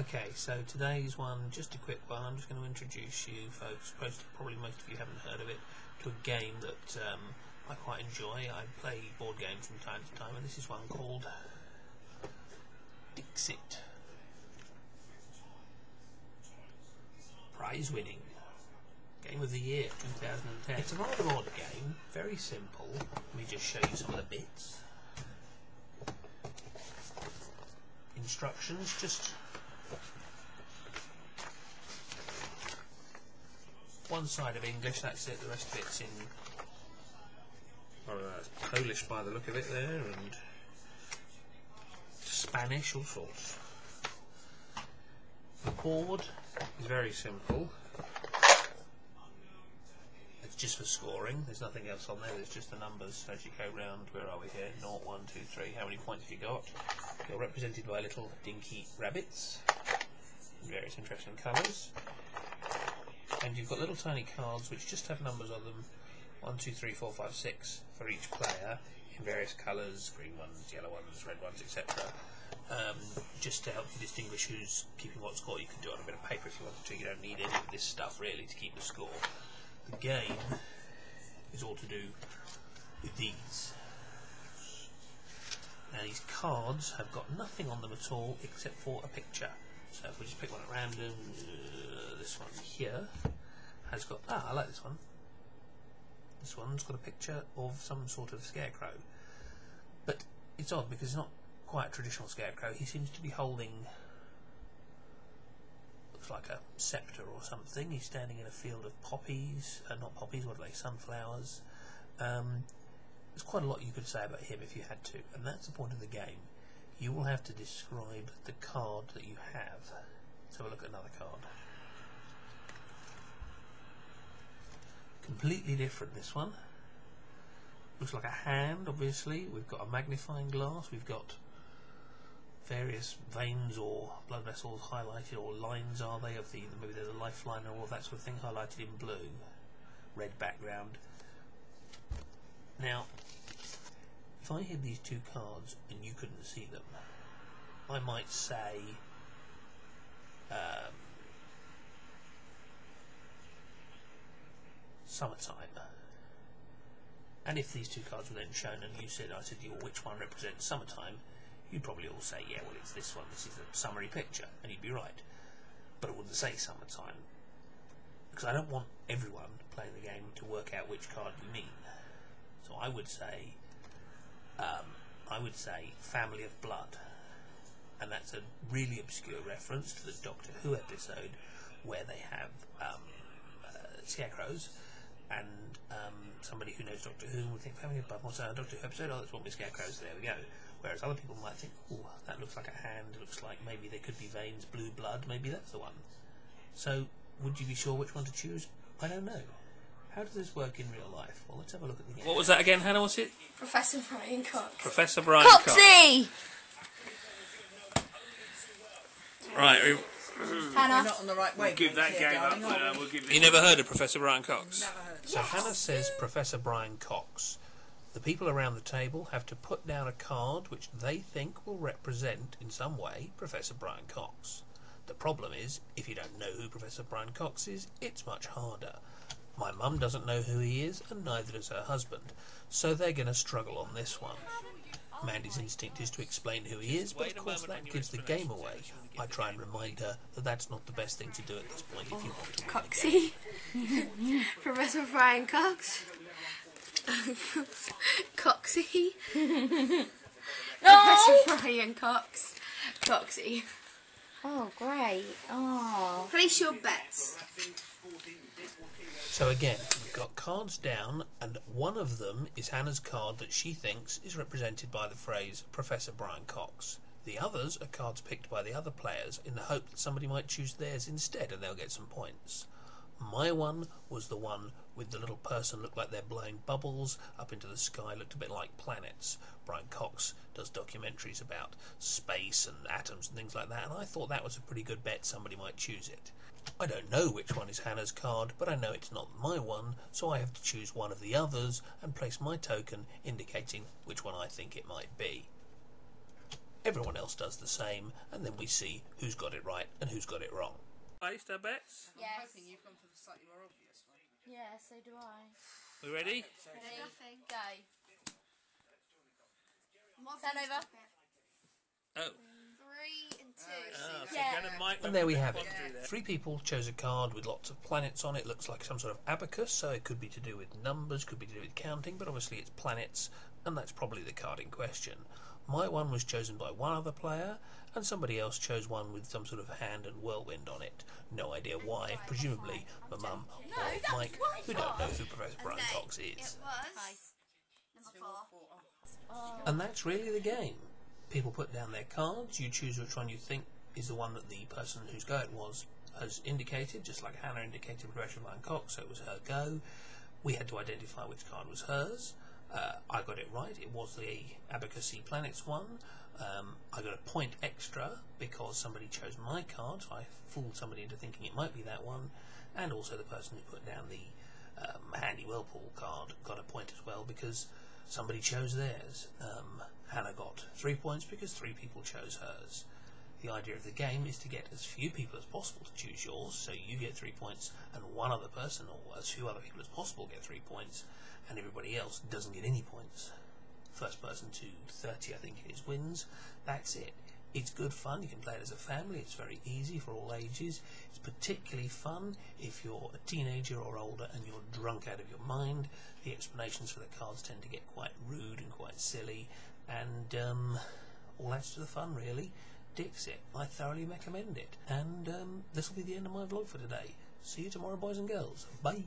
Okay, so today's one, just a quick one. I'm just going to introduce you folks, probably most of you haven't heard of it, to a game that I quite enjoy. I play board games from time to time, and this is one called Dixit. Prize winning. Game of the year 2010. It's a rather odd game, very simple. Let me just show you some of the bits. Instructions, just one side of English, that's it, the rest of it's in Polish by the look of it there, and Spanish, all sorts. The board is very simple. It's just for scoring, there's nothing else on there, there's just the numbers as you go round. Where are we here? 0, 1, 2, 3, how many points have you got? You're represented by little dinky rabbits in various interesting colours. And you've got little tiny cards which just have numbers on them, 1, 2, 3, 4, 5, 6 for each player in various colours, green ones, yellow ones, red ones, etc. Just to help you distinguish who's keeping what score. You can do it on a bit of paper if you want to. You don't need any of this stuff really to keep the score. The game is all to do with these. Now these cards have got nothing on them at all except for a picture. So if we just pick one at random, this one here has got, I like this one. This one's got a picture of some sort of scarecrow. But it's odd because it's not quite a traditional scarecrow. He seems to be holding, looks like a scepter or something. He's standing in a field of poppies, not poppies, what are they, sunflowers. There's quite a lot you could say about him if you had to, and that's the point of the game. You will have to describe the card that you have. Let's have a look at another card. Completely different, this one. Looks like a hand, obviously. We've got a magnifying glass. We've got various veins or blood vessels highlighted, or lines are they, of maybe there's a lifeline or all that sort of thing highlighted in blue. Red background. Now, if I had these two cards and you couldn't see them, I might say summertime. And if these two cards were then shown and I said, well, which one represents summertime, you'd probably all say, yeah, well, it's this one, this is a summery picture, and you'd be right. But it wouldn't say summertime, because I don't want everyone playing the game to work out which card you mean. So I would say Family of Blood, and that's a really obscure reference to the Doctor Who episode where they have scarecrows, and somebody who knows Doctor Who would think Family of Blood, what's that, a Doctor Who episode? Oh, that's one with scarecrows, there we go. Whereas other people might think, oh, that looks like a hand, looks like maybe there could be veins, blue blood, maybe that's the one. So, would you be sure which one to choose? I don't know. How does this work in real life? Well, let's have a look at the game. What was that again, Hannah? What's it? Professor Brian Cox. Professor Brian Cox. Coxie! Right. Hannah. We're not on the right way. We'll give that here, game darling, up. are we? You never heard of Professor Brian Cox? Never heard. So Hannah says Professor Brian Cox. The people around the table have to put down a card which they think will represent, in some way, Professor Brian Cox. The problem is, if you don't know who Professor Brian Cox is, it's much harder. My mum doesn't know who he is, and neither does her husband, so they're going to struggle on this one. Mandy's instinct is to explain who he is, but of course that gives the game away. I try and remind her that that's not the best thing to do at this point if you want to Coxie. Professor Brian Cox. Coxie. Professor Brian Cox. Coxie. Oh, great. Oh. Place your bets. So again, we've got cards down, and one of them is Hannah's card that she thinks is represented by the phrase Professor Brian Cox. The others are cards picked by the other players in the hope that somebody might choose theirs instead and they'll get some points. My one was the one with the little person looked like they're blowing bubbles up into the sky, looked a bit like planets. Brian Cox does documentaries about space and atoms and things like that, and I thought that was a pretty good bet somebody might choose it. I don't know which one is Hannah's card, but I know it's not my one, so I have to choose one of the others and place my token indicating which one I think it might be. Everyone else does the same, and then we see who's got it right and who's got it wrong. Placed our bets. Yes. I'm hoping you've gone for the slightly more obvious one. Yeah, so do I. We ready? There's nothing. Go. Stand over. Oh. 3 and 2. So Yeah. Jen and Mike And there we have it. quandary there. 3 people chose a card with lots of planets on it. Looks like some sort of abacus, so it could be to do with numbers, could be to do with counting, but obviously it's planets, and that's probably the card in question. My one was chosen by one other player, and somebody else chose one with some sort of hand and whirlwind on it. No idea why. Presumably my mum or Mike, who don't know who Professor Brian Cox is. It was number 4. And that's really the game. People put down their cards, you choose which one you think is the one that the person whose go it was has indicated, just like Hannah indicated Professor Brian Cox, so it was her go. We had to identify which card was hers. I got it right, it was the Abacusy Planets one. I got a point extra because somebody chose my card, so I fooled somebody into thinking it might be that one. And also the person who put down the Handy Whirlpool card got a point as well because somebody chose theirs. Hannah got 3 points because 3 people chose hers. The idea of the game is to get as few people as possible to choose yours, so you get 3 points and one other person, or as few other people as possible, get 3 points, and everybody else doesn't get any points. First person to 30, I think it is, wins. That's it. It's good fun. You can play it as a family. It's very easy for all ages. It's particularly fun if you're a teenager or older and you're drunk out of your mind. The explanations for the cards tend to get quite rude and quite silly, and all adds to the fun, really. Dixit, I thoroughly recommend it. And this will be the end of my vlog for today. See you tomorrow, boys and girls. Bye.